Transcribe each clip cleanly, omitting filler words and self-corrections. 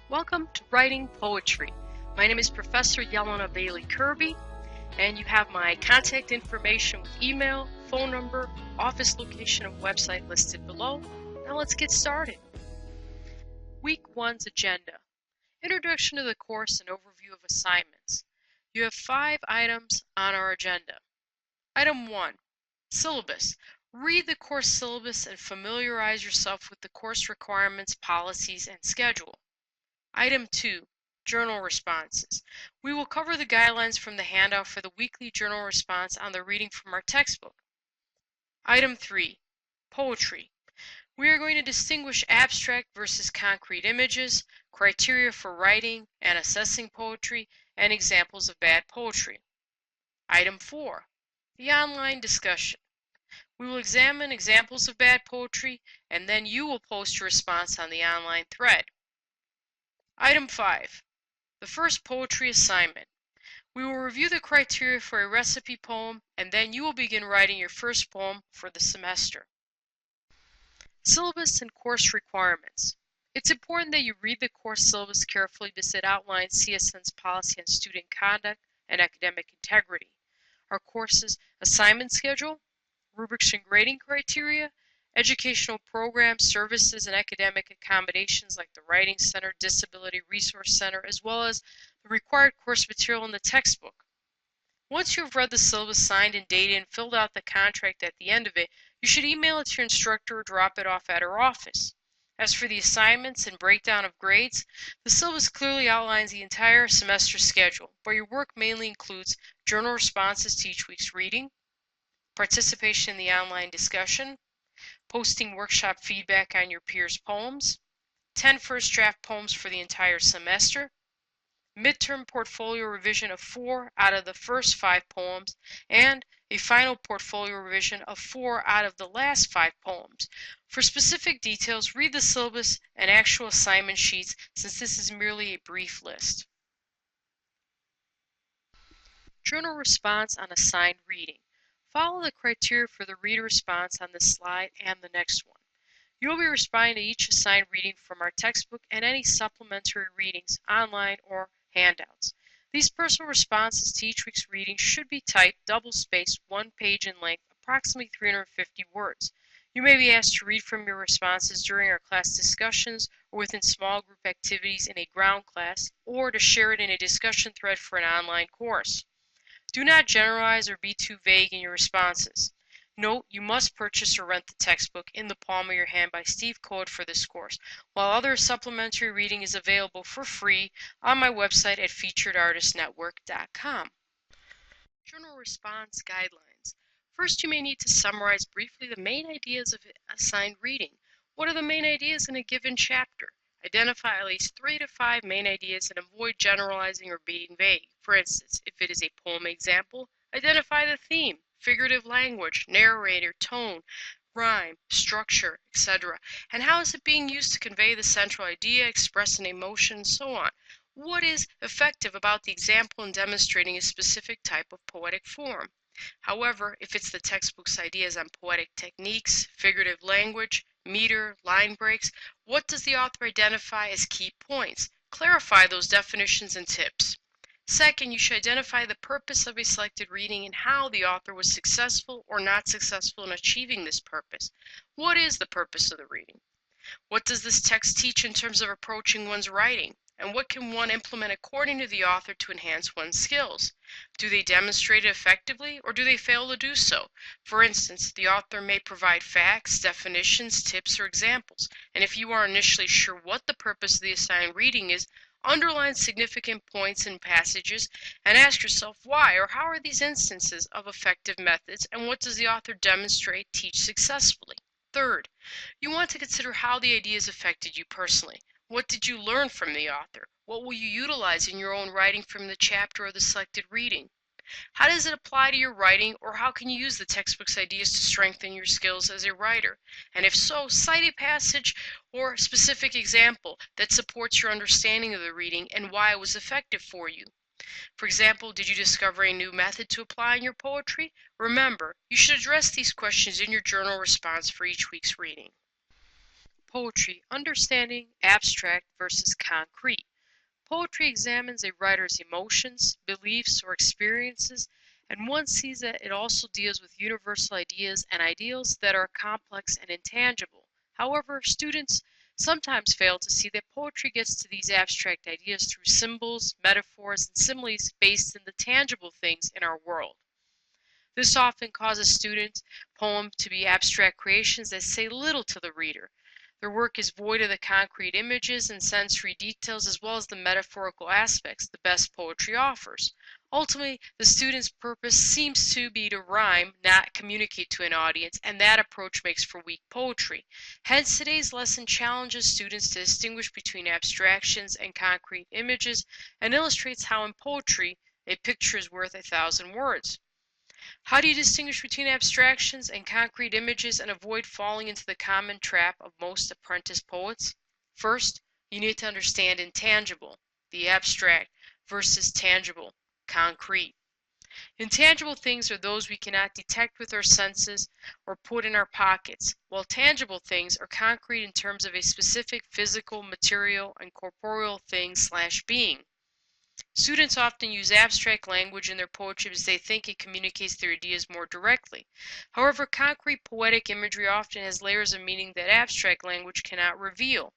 Welcome to Writing Poetry. My name is Professor Yelena Bailey-Kirby, and you have my contact information with email, phone number, office location, and website listed below. Now let's get started. Week 1's agenda. Introduction to the course and overview of assignments. You have 5 items on our agenda. Item 1. Syllabus. Read the course syllabus and familiarize yourself with the course requirements, policies, and schedule. Item 2. Journal responses. We will cover the guidelines from the handout for the weekly journal response on the reading from our textbook. Item 3. Poetry. We are going to distinguish abstract versus concrete images, criteria for writing and assessing poetry, and examples of bad poetry. Item 4. The online discussion. We will examine examples of bad poetry, and then you will post your response on the online thread. Item 5. The first poetry assignment. We will review the criteria for a recipe poem, and then you will begin writing your first poem for the semester. Syllabus and course requirements. It's important that you read the course syllabus carefully because it outlines CSN's policy on student conduct and academic integrity. Our course's assignment schedule, rubrics and grading criteria, educational programs, services, and academic accommodations like the Writing Center, Disability Resource Center, as well as the required course material in the textbook. Once you have read the syllabus, signed and dated, and filled out the contract at the end of it, you should email it to your instructor or drop it off at her office. As for the assignments and breakdown of grades, the syllabus clearly outlines the entire semester schedule, but your work mainly includes journal responses to each week's reading, participation in the online discussion, posting workshop feedback on your peers' poems, 10 first draft poems for the entire semester, midterm portfolio revision of 4 out of the first 5 poems, and a final portfolio revision of 4 out of the last 5 poems. For specific details, read the syllabus and actual assignment sheets, since this is merely a brief list. Journal response on assigned reading. Follow the criteria for the reader response on this slide and the next one. You will be responding to each assigned reading from our textbook and any supplementary readings, online or handouts. These personal responses to each week's reading should be typed, double-spaced, 1 page in length, approximately 350 words. You may be asked to read from your responses during our class discussions or within small group activities in a ground class, or to share it in a discussion thread for an online course. Do not generalize or be too vague in your responses. Note, you must purchase or rent the textbook In the Palm of Your Hand by Steve Coed for this course, while other supplementary reading is available for free on my website at featuredartistnetwork.com. Journal response guidelines. First, you may need to summarize briefly the main ideas of assigned reading. What are the main ideas in a given chapter? Identify at least 3 to 5 main ideas and avoid generalizing or being vague. For instance, if it is a poem example, identify the theme, figurative language, narrator, tone, rhyme, structure, etc. And how is it being used to convey the central idea, express an emotion, and so on. What is effective about the example in demonstrating a specific type of poetic form? However, if it's the textbook's ideas on poetic techniques, figurative language, meter, line breaks, what does the author identify as key points? Clarify those definitions and tips. Second, you should identify the purpose of a selected reading and how the author was successful or not successful in achieving this purpose. What is the purpose of the reading? What does this text teach in terms of approaching one's writing? And what can one implement according to the author to enhance one's skills? Do they demonstrate it effectively, or do they fail to do so? For instance, the author may provide facts, definitions, tips, or examples, and if you are initially sure what the purpose of the assigned reading is, underline significant points in passages and ask yourself why or how are these instances of effective methods, and what does the author demonstrate, teach successfully? Third, you want to consider how the ideas affected you personally. What did you learn from the author? What will you utilize in your own writing from the chapter or the selected reading? How does it apply to your writing, or how can you use the textbook's ideas to strengthen your skills as a writer? And if so, cite a passage or specific example that supports your understanding of the reading and why it was effective for you. For example, did you discover a new method to apply in your poetry? Remember, you should address these questions in your journal response for each week's reading. poetry, understanding abstract versus concrete. Poetry examines a writer's emotions, beliefs, or experiences, and one sees that it also deals with universal ideas and ideals that are complex and intangible. However, students sometimes fail to see that poetry gets to these abstract ideas through symbols, metaphors, and similes based in the tangible things in our world. This often causes students' poems to be abstract creations that say little to the reader. Their work is void of the concrete images and sensory details as well as the metaphorical aspects the best poetry offers. Ultimately, the student's purpose seems to be to rhyme, not communicate to an audience, and that approach makes for weak poetry. Hence, today's lesson challenges students to distinguish between abstractions and concrete images and illustrates how in poetry a picture is worth 1,000 words. How do you distinguish between abstractions and concrete images and avoid falling into the common trap of most apprentice poets? First, you need to understand intangible, the abstract, versus tangible, concrete. Intangible things are those we cannot detect with our senses or put in our pockets, while tangible things are concrete in terms of a specific physical, material, and corporeal thing/being. Students often use abstract language in their poetry because they think it communicates their ideas more directly. However, concrete poetic imagery often has layers of meaning that abstract language cannot reveal.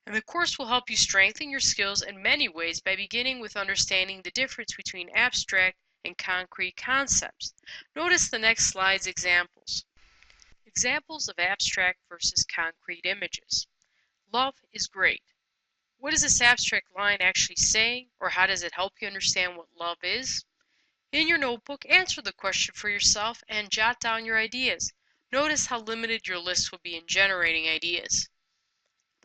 And the course will help you strengthen your skills in many ways by beginning with understanding the difference between abstract and concrete concepts. Notice the next slide's examples. Examples of abstract versus concrete images. Love is great. What is this abstract line actually saying, or how does it help you understand what love is? In your notebook, answer the question for yourself and jot down your ideas. Notice how limited your list will be in generating ideas.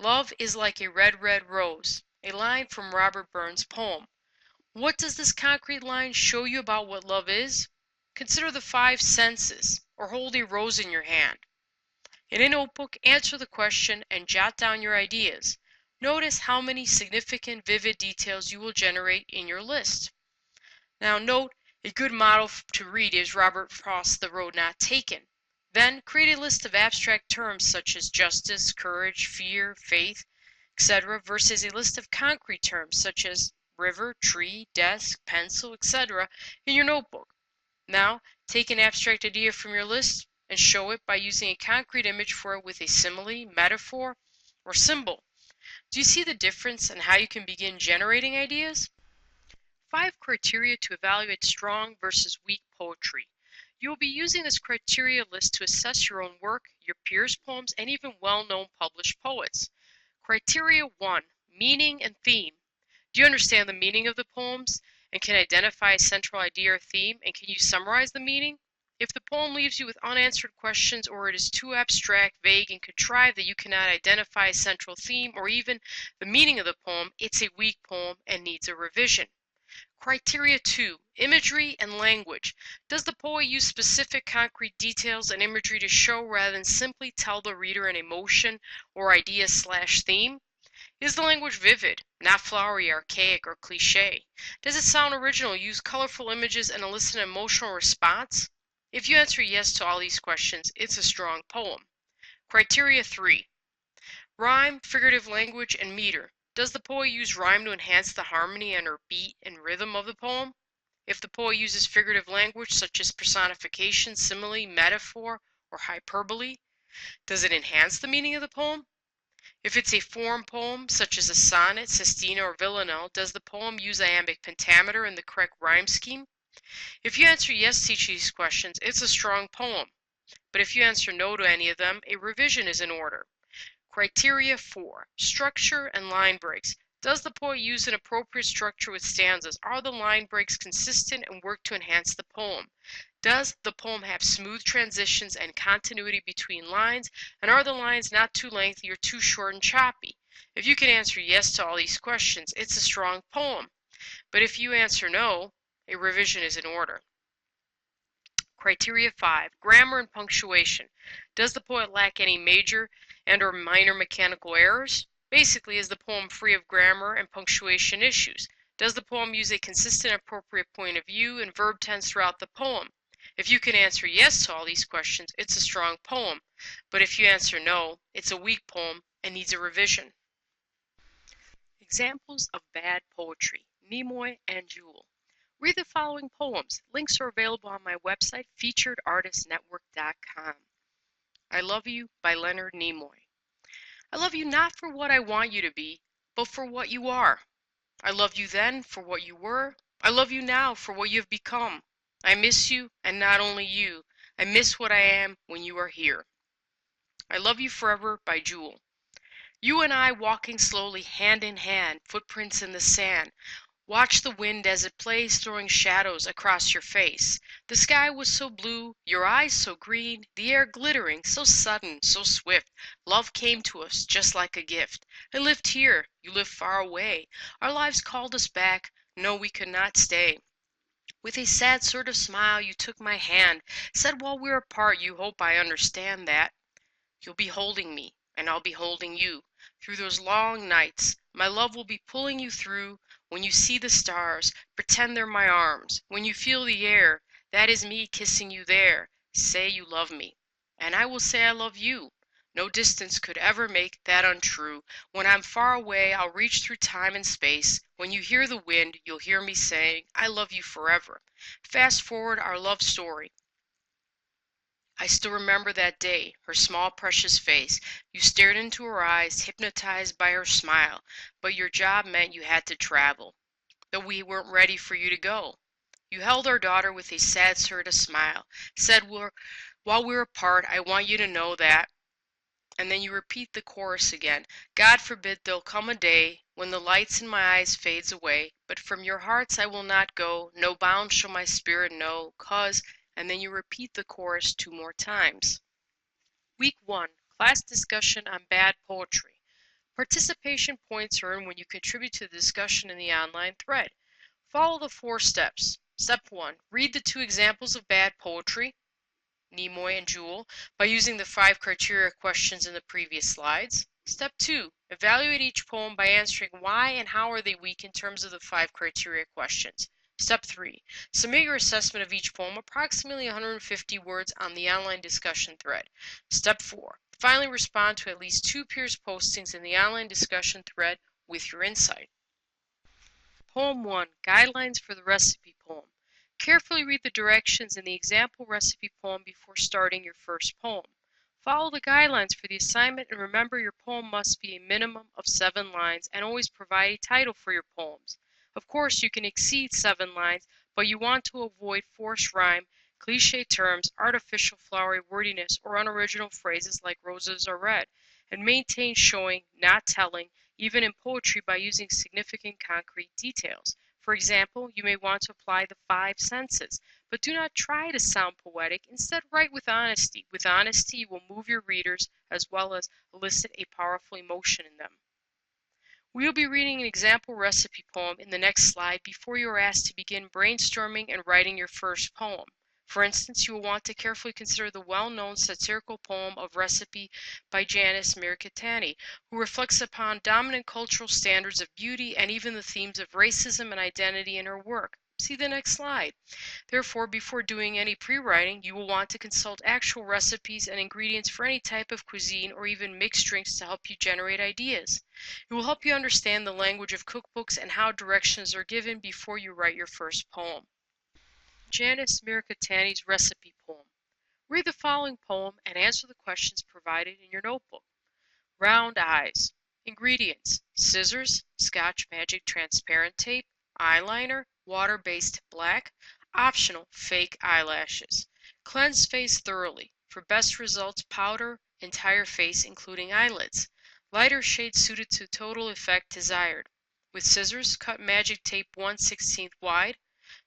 Love is like a red, red rose, a line from Robert Burns' poem. What does this concrete line show you about what love is? Consider the 5 senses, or hold a rose in your hand. In a notebook, answer the question and jot down your ideas. Notice how many significant, vivid details you will generate in your list. Now note, a good model to read is Robert Frost's The Road Not Taken. Then create a list of abstract terms such as justice, courage, fear, faith, etc. versus a list of concrete terms such as river, tree, desk, pencil, etc. in your notebook. Now take an abstract idea from your list and show it by using a concrete image for it with a simile, metaphor, or symbol. Do you see the difference in how you can begin generating ideas? 5 criteria to evaluate strong versus weak poetry. You will be using this criteria list to assess your own work, your peers' poems, and even well-known published poets. Criteria 1. Meaning and theme. Do you understand the meaning of the poems and can identify a central idea or theme, and can you summarize the meaning? If the poem leaves you with unanswered questions or it is too abstract, vague, and contrived that you cannot identify a central theme or even the meaning of the poem, it's a weak poem and needs a revision. Criteria 2. Imagery and language. Does the poet use specific concrete details and imagery to show rather than simply tell the reader an emotion or idea/theme? Is the language vivid, not flowery, archaic, or cliché? Does it sound original, use colorful images, and elicit an emotional response? If you answer yes to all these questions, it's a strong poem. Criteria 3. Rhyme, figurative language, and meter. Does the poet use rhyme to enhance the harmony and or beat and rhythm of the poem? If the poet uses figurative language such as personification, simile, metaphor, or hyperbole, does it enhance the meaning of the poem? If it's a form poem, such as a sonnet, sestina, or villanelle, does the poem use iambic pentameter in the correct rhyme scheme? If you answer yes to each of these questions, it's a strong poem. But if you answer no to any of them, a revision is in order. Criteria 4. Structure and line breaks. Does the poet use an appropriate structure with stanzas? Are the line breaks consistent and work to enhance the poem? Does the poem have smooth transitions and continuity between lines? And are the lines not too lengthy or too short and choppy? If you can answer yes to all these questions, it's a strong poem. But if you answer no, a revision is in order. Criteria 5. Grammar and punctuation. Does the poet lack any major and or minor mechanical errors? Basically, is the poem free of grammar and punctuation issues? Does the poem use a consistent appropriate point of view and verb tense throughout the poem? If you can answer yes to all these questions, it's a strong poem. But if you answer no, it's a weak poem and needs a revision. Examples of bad poetry, Nimoy and Jewel. Read the following poems. Links are available on my website, featuredartistnetwork.com. I Love You by Leonard Nimoy. I love you not for what I want you to be, but for what you are. I loved you then for what you were. I love you now for what you have become. I miss you, and not only you. I miss what I am when you are here. I Love You Forever by Jewel. You and I walking slowly hand in hand, footprints in the sand. Watch the wind as it plays, throwing shadows across your face. The sky was so blue, your eyes so green, the air glittering, so sudden, so swift. Love came to us just like a gift. I lived here, you lived far away. Our lives called us back. No, we could not stay. With a sad sort of smile you took my hand, said while we're apart you hope I understand that. You'll be holding me, and I'll be holding you. Through those long nights, my love will be pulling you through. When you see the stars, pretend they're my arms. When you feel the air, that is me kissing you there. Say you love me, and I will say I love you. No distance could ever make that untrue. When I'm far away, I'll reach through time and space. When you hear the wind, you'll hear me saying, I love you forever. Fast forward our love story. I still remember that day, her small precious face. You stared into her eyes, hypnotized by her smile. But your job meant you had to travel, though we weren't ready for you to go. You held our daughter with a sad sort of smile, said while we're apart, I want you to know that. And then you repeat the chorus again. God forbid there'll come a day when the lights in my eyes fades away, but from your hearts I will not go, no bound shall my spirit know, 'cause, and then you repeat the chorus 2 more times. Week 1, class discussion on bad poetry. Participation points are earned when you contribute to the discussion in the online thread. Follow the 4 steps. Step 1, read the 2 examples of bad poetry, Nimoy and Jewel, by using the 5 criteria questions in the previous slides. Step 2, evaluate each poem by answering why and how are they weak in terms of the 5 criteria questions. Step 3, submit your assessment of each poem, approximately 150 words, on the online discussion thread. Step 4, finally respond to at least 2 peers' postings in the online discussion thread with your insight. Poem 1, Guidelines for the Recipe Poem. Carefully read the directions in the example recipe poem before starting your first poem. Follow the guidelines for the assignment and remember your poem must be a minimum of 7 lines and always provide a title for your poems. Of course, you can exceed 7 lines, but you want to avoid forced rhyme, cliché terms, artificial flowery wordiness, or unoriginal phrases like roses are red, and maintain showing, not telling, even in poetry by using significant concrete details. For example, you may want to apply the 5 senses, but do not try to sound poetic. Instead, write with honesty. With honesty, you will move your readers as well as elicit a powerful emotion in them. We will be reading an example recipe poem in the next slide before you are asked to begin brainstorming and writing your first poem. For instance, you will want to carefully consider the well-known satirical poem of Recipe by Janice Mirkatani, who reflects upon dominant cultural standards of beauty and even the themes of racism and identity in her work. See the next slide. Therefore, before doing any pre-writing, you will want to consult actual recipes and ingredients for any type of cuisine or even mixed drinks to help you generate ideas. It will help you understand the language of cookbooks and how directions are given before you write your first poem. Janice Mirkatani's recipe poem. Read the following poem and answer the questions provided in your notebook. Round eyes. Ingredients: scissors, Scotch Magic transparent tape, eyeliner, water-based black, optional fake eyelashes. Cleanse face thoroughly. For best results, powder entire face including eyelids. Lighter shade suited to total effect desired. With scissors, cut magic tape 1/16 wide,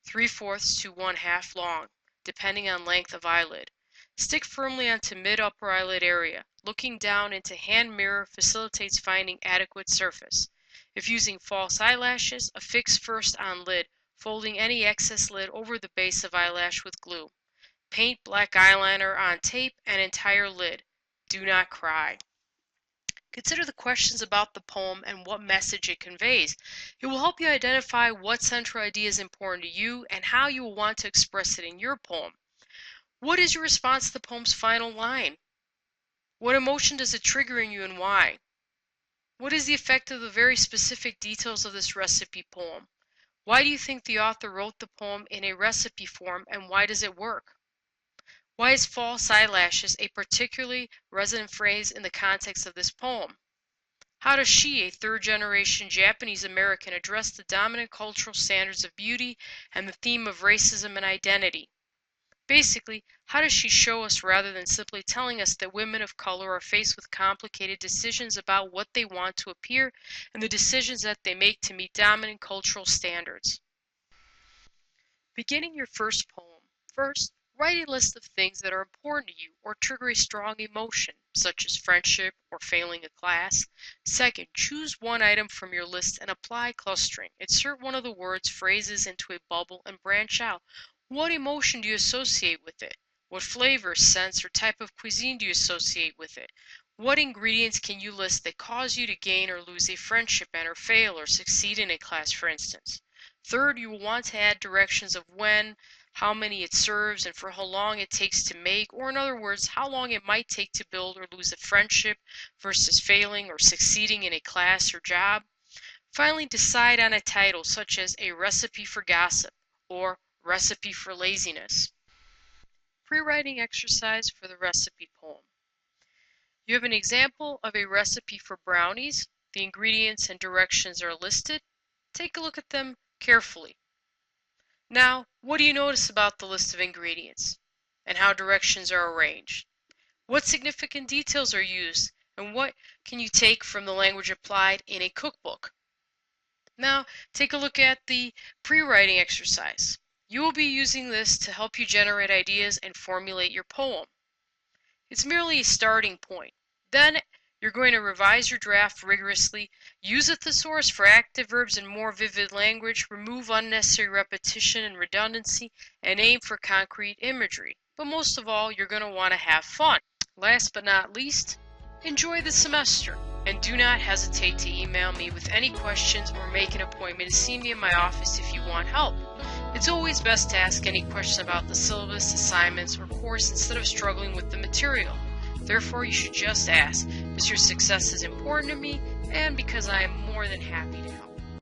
3/4 to 1/2 long, depending on length of eyelid. Stick firmly onto mid-upper eyelid area. Looking down into hand mirror facilitates finding adequate surface. If using false eyelashes, affix first on lid, folding any excess lid over the base of eyelash with glue. Paint black eyeliner on tape and entire lid. Do not cry. Consider the questions about the poem and what message it conveys. It will help you identify what central idea is important to you and how you will want to express it in your poem. What is your response to the poem's final line? What emotion does it trigger in you and why? What is the effect of the very specific details of this recipe poem? Why do you think the author wrote the poem in a recipe form, and why does it work? Why is false eyelashes a particularly resonant phrase in the context of this poem? How does she, a third-generation Japanese American, address the dominant cultural standards of beauty and the theme of racism and identity? Basically, how does she show us, rather than simply telling us, that women of color are faced with complicated decisions about what they want to appear and the decisions that they make to meet dominant cultural standards? Beginning your first poem, first, write a list of things that are important to you or trigger a strong emotion, such as friendship or failing a class. Second, choose one item from your list and apply clustering. Insert one of the words, phrases into a bubble and branch out. What emotion do you associate with it? What flavor, scents, or type of cuisine do you associate with it? What ingredients can you list that cause you to gain or lose a friendship and or fail or succeed in a class, for instance? Third, you will want to add directions of when, how many it serves, and for how long it takes to make, or in other words, how long it might take to build or lose a friendship versus failing or succeeding in a class or job. Finally, decide on a title such as A Recipe for Gossip or Recipe for Laziness. Pre-writing exercise for the recipe poem. You have an example of a recipe for brownies. The ingredients and directions are listed. Take a look at them carefully. Now, what do you notice about the list of ingredients and how directions are arranged? What significant details are used, and what can you take from the language applied in a cookbook? Now, take a look at the pre-writing exercise. You will be using this to help you generate ideas and formulate your poem. It's merely a starting point. Then, you're going to revise your draft rigorously, use a thesaurus for active verbs in more vivid language, remove unnecessary repetition and redundancy, and aim for concrete imagery. But most of all, you're going to want to have fun. Last but not least, enjoy the semester. And do not hesitate to email me with any questions or make an appointment to see me in my office if you want help. It's always best to ask any question about the syllabus, assignments, or course instead of struggling with the material. Therefore, you should just ask, because your success is important to me and because I am more than happy to help.